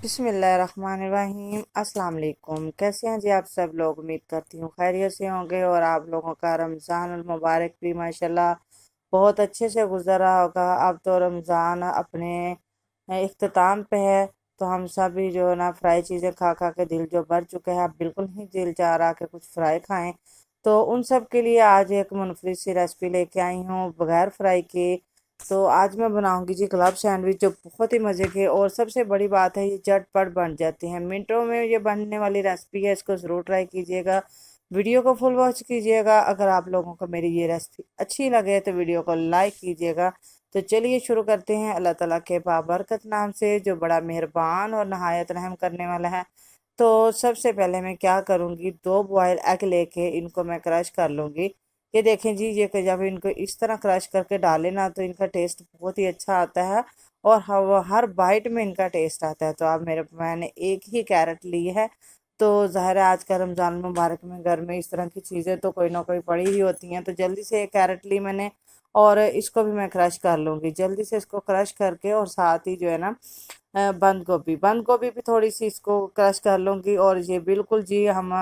बिस्मिल्लाहिर्रहमानिर्रहीम अस्सलाम वालेकुम। कैसे हैं जी आप सब लोग? उम्मीद करती हूँ खैरियत से होंगे और आप लोगों का रमज़ान मुबारक भी माशाल्लाह बहुत अच्छे से गुजर रहा होगा। अब तो रमज़ान अपने इख्तिताम पे है, तो हम सभी जो है ना फ्राई चीज़ें खा खा के दिल जो भर चुके हैं, अब बिल्कुल ही दिल चाह रहा कि कुछ फ्राई खाएं। तो उन सब के लिए आज एक मुनफरिद सी रेसिपी लेके आई हूँ बगैर फ्राई के। तो आज मैं बनाऊंगी जी क्लब सैंडविच, जो बहुत ही मज़े के, और सबसे बड़ी बात है ये झटपट बन जाते हैं, मिनटों में ये बनने वाली रेसिपी है। इसको ज़रूर ट्राई कीजिएगा, वीडियो को फुल वॉच कीजिएगा। अगर आप लोगों को मेरी ये रेसिपी अच्छी लगे तो वीडियो को लाइक कीजिएगा। तो चलिए शुरू करते हैं अल्लाह ताला के बाबरकत नाम से, जो बड़ा मेहरबान और नहायत रहम करने वाला है। तो सबसे पहले मैं क्या करूँगी, 2 बॉयल एग लेके इनको मैं क्रश कर लूँगी। ये देखें जी, ये कि जब इनको इस तरह क्रश करके डालें ना तो इनका टेस्ट बहुत ही अच्छा आता है, और हर बाइट में इनका टेस्ट आता है। तो अब मैंने एक ही कैरेट ली है। तो ज़ाहिर है आज का रमज़ान मुबारक में घर में इस तरह की चीज़ें तो कोई ना कोई पड़ी ही होती हैं, तो जल्दी से एक कैरेट ली मैंने, और इसको भी मैं क्रश कर लूँगी जल्दी से। इसको क्रश करके और साथ ही जो है ना बंद गोभी बंद गोभी भी थोड़ी सी इसको क्रश कर लूँगी। और ये बिल्कुल जी हम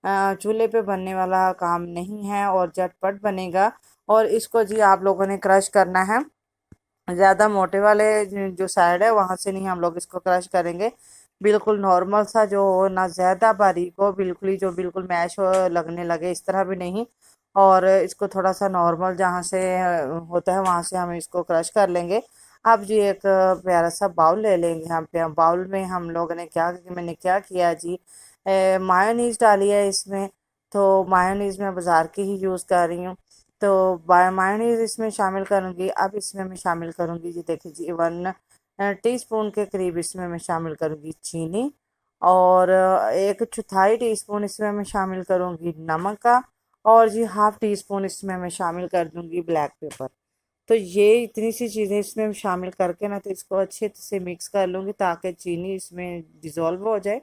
चूल्हे पे बनने वाला काम नहीं है और झटपट बनेगा। और इसको जी आप लोगों ने क्रश करना है, ज़्यादा मोटे वाले जो साइड है वहाँ से नहीं हम लोग इसको क्रश करेंगे। बिल्कुल नॉर्मल सा जो हो, ना ज़्यादा बारीक हो, बिल्कुल ही जो बिल्कुल मैश हो लगने लगे इस तरह भी नहीं। और इसको थोड़ा सा नॉर्मल जहाँ से होता है वहाँ से हम इसको क्रश कर लेंगे। अब जी एक प्यारा सा बाउल ले लेंगे हम पे। बाउल में हम लोगों ने मैंने क्या किया जी, मायोनीज डाली है इसमें। तो मायोनीज मैं बाज़ार की ही यूज़ कर रही हूँ। तो मायोनीज इसमें शामिल करूँगी। अब इसमें मैं शामिल करूँगी जी, देखिए जी, 1 टीस्पून के करीब इसमें मैं शामिल करूँगी चीनी। और 1/4 टीस्पून इसमें मैं शामिल करूँगी नमक का। और जी 1/2 टीस्पून इसमें मैं शामिल कर दूँगी ब्लैक पेपर। तो ये इतनी सी चीज़ें इसमें हम शामिल करके ना तो इसको अच्छे से मिक्स कर लूँगी, ताकि चीनी इसमें डिज़ोल्व हो जाए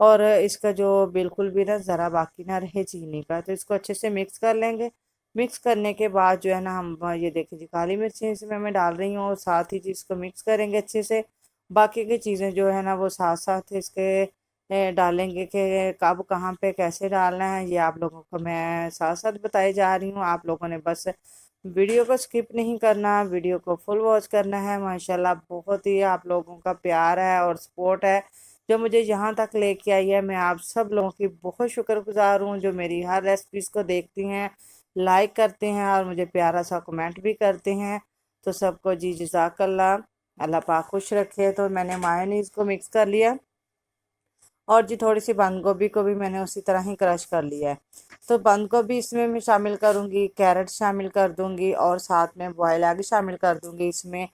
और इसका जो बिल्कुल भी ना ज़रा बाकी ना रहे चीनी का। तो इसको अच्छे से मिक्स कर लेंगे। मिक्स करने के बाद जो है ना हम ये देखिए जी, काली मिर्ची इसमें मैं डाल रही हूँ, और साथ ही जी इसको मिक्स करेंगे अच्छे से। बाकी की चीज़ें जो है ना वो साथ साथ इसके डालेंगे कि कब कहाँ पे कैसे डालना है, ये आप लोगों को मैं साथ साथ बताई जा रही हूँ। आप लोगों ने बस वीडियो को स्किप नहीं करना, वीडियो को फुल वॉच करना है। माशाल्लाह बहुत ही आप लोगों का प्यार है और सपोर्ट है जो मुझे यहाँ तक लेके आई है। मैं आप सब लोगों की बहुत शुक्रगुजार हूँ जो मेरी हर रेसिपीज़ को देखती हैं, लाइक करते हैं और मुझे प्यारा सा कमेंट भी करते हैं। तो सबको जी जज़ाकल्लाह, अल्लाह पाक खुश रखे। तो मैंने मायोनीज़ को मिक्स कर लिया, और जी थोड़ी सी बंद गोभी को भी मैंने उसी तरह ही क्रश कर लिया है। तो बंद गोभी इसमें मैं शामिल करूँगी, कैरेट शामिल कर दूँगी, और साथ में बॉयल एग शामिल कर दूँगी इसमें।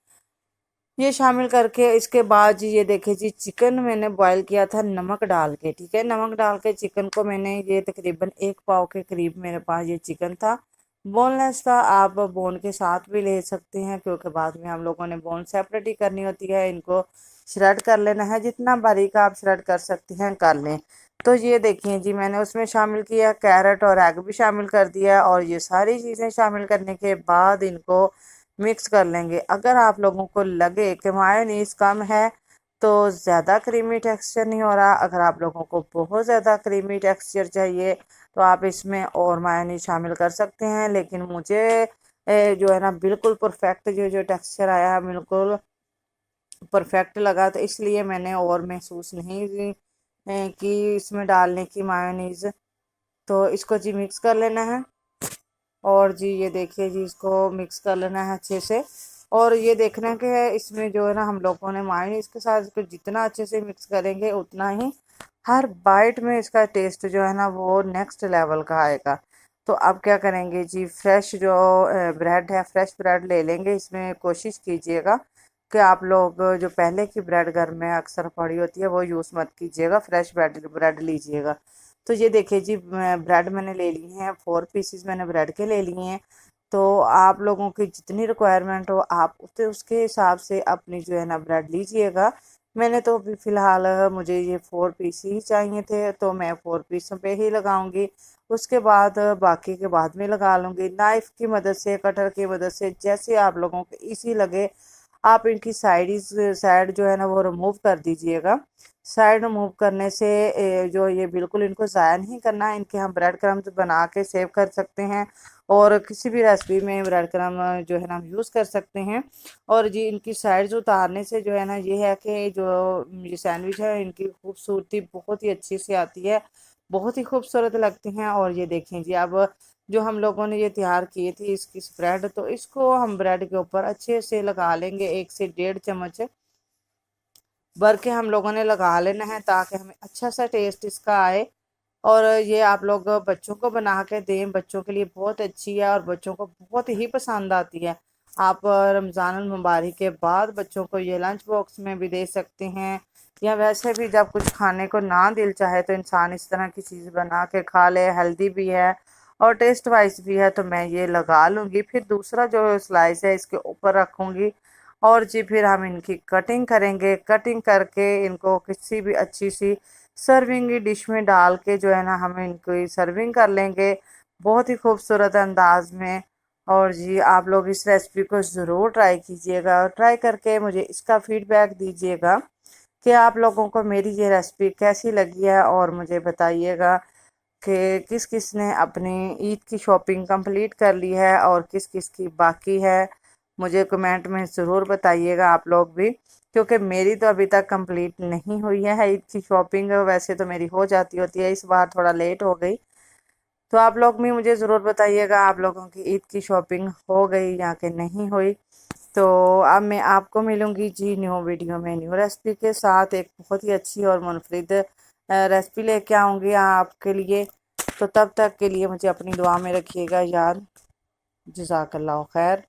ये शामिल करके इसके बाद जी ये देखिए जी, चिकन मैंने बॉईल किया था नमक डाल के, ठीक है। नमक डाल के चिकन को मैंने, ये तकरीबन 1 पाव के करीब मेरे पास ये चिकन था। बोनलेस था, आप बोन के साथ भी ले सकते हैं, क्योंकि बाद में हम लोगों ने बोन सेपरेट ही करनी होती है। इनको श्रेड कर लेना है, जितना बारीक आप श्रेड कर सकते हैं कर लें। तो ये देखिए जी, मैंने उसमें शामिल किया कैरेट और एग भी शामिल कर दिया, और ये सारी चीज़ें शामिल करने के बाद इनको मिक्स कर लेंगे। अगर आप लोगों को लगे कि मायोनीज कम है तो ज़्यादा क्रीमी टेक्सचर नहीं हो रहा, अगर आप लोगों को बहुत ज़्यादा क्रीमी टेक्सचर चाहिए तो आप इसमें और मायोनीज शामिल कर सकते हैं। लेकिन मुझे जो है ना बिल्कुल परफेक्ट जो जो टेक्सचर आया है, बिल्कुल परफेक्ट लगा, तो इसलिए मैंने और महसूस नहीं की इसमें डालने की मायोनीज। तो इसको जी मिक्स कर लेना है, और जी ये देखिए जी, इसको मिक्स कर लेना है अच्छे से। और ये देखना है कि इसमें जो है ना हम लोगों ने मायोनीज के साथ इसको जितना अच्छे से मिक्स करेंगे उतना ही हर बाइट में इसका टेस्ट जो है ना वो नेक्स्ट लेवल का आएगा। तो अब क्या करेंगे जी, फ्रेश जो ब्रेड है, फ्रेश ब्रेड ले लेंगे। इसमें कोशिश कीजिएगा कि आप लोग जो पहले की ब्रेड घर में अक्सर पड़ी होती है वो यूज़ मत कीजिएगा, फ्रेश ब्रेड ब्रेड लीजिएगा। तो ये देखिए जी, ब्रेड मैंने ले ली हैं, 4 पीसीस मैंने ब्रेड के ले लिए हैं। तो आप लोगों की जितनी रिक्वायरमेंट हो आप उसके हिसाब से अपनी जो है ना ब्रेड लीजिएगा। मैंने तो अभी फ़िलहाल मुझे ये 4 पीस ही चाहिए थे, तो मैं 4 पीसों पे ही लगाऊंगी। उसके बाद बाकी के बाद में लगा लूँगी, नाइफ़ की मदद से, कटर की मदद से, जैसे आप लोगों को ईजी लगे आप इनकी साइड जो है ना वो रिमूव कर दीजिएगा। साइड रिमूव करने से जो ये बिल्कुल इनको ज़ाया नहीं करना है, इनके हम ब्रेड क्रम्स बना के सेव कर सकते हैं और किसी भी रेसिपी में ब्रेड क्रम जो है ना हम यूज़ कर सकते हैं। और जी इनकी साइड्स उतारने से जो है ना ये है कि जो ये सैंडविच है इनकी खूबसूरती बहुत ही अच्छी से आती है, बहुत ही खूबसूरत लगते हैं। और ये देखें जी अब जो हम लोगों ने ये तैयार किए थे इसकी स्प्रेड, तो इसको हम ब्रेड के ऊपर अच्छे से लगा लेंगे, 1 से 1.5 चम्मच भर के हम लोगों ने लगा लेना है ताकि हमें अच्छा सा टेस्ट इसका आए। और ये आप लोग बच्चों को बना के दें, बच्चों के लिए बहुत अच्छी है और बच्चों को बहुत ही पसंद आती है। आप रमज़ान मुबारक के बाद बच्चों को ये लंच बॉक्स में भी दे सकते हैं, या वैसे भी जब कुछ खाने को ना दिल चाहे तो इंसान इस तरह की चीज़ बना के खा ले, हेल्दी भी है और टेस्ट वाइज भी है। तो मैं ये लगा लूँगी, फिर दूसरा जो स्लाइस है इसके ऊपर रखूँगी और जी फिर हम इनकी कटिंग करेंगे। कटिंग करके इनको किसी भी अच्छी सी सर्विंग की डिश में डाल के जो है ना हम इनको सर्विंग कर लेंगे बहुत ही खूबसूरत अंदाज में। और जी आप लोग इस रेसिपी को ज़रूर ट्राई कीजिएगा और ट्राई करके मुझे इसका फीडबैक दीजिएगा कि आप लोगों को मेरी ये रेसिपी कैसी लगी है, और मुझे बताइएगा कि किस किस ने अपनी ईद की शॉपिंग कंप्लीट कर ली है और किस किस की बाकी है। मुझे कमेंट में ज़रूर बताइएगा आप लोग भी, क्योंकि मेरी तो अभी तक कंप्लीट नहीं हुई है ईद की शॉपिंग। वैसे तो मेरी हो जाती होती है, इस बार थोड़ा लेट हो गई। तो आप लोग भी मुझे ज़रूर बताइएगा आप लोगों की ईद की शॉपिंग हो गई या कि नहीं हुई। तो अब मैं आपको मिलूंगी जी न्यू वीडियो में न्यू रेसिपी के साथ, एक बहुत ही अच्छी और मुनफरिद रेसिपी लेके आऊँगी आपके लिए। तो तब तक के लिए मुझे अपनी दुआ में रखिएगा याद। जज़ाकल्लाह खैर।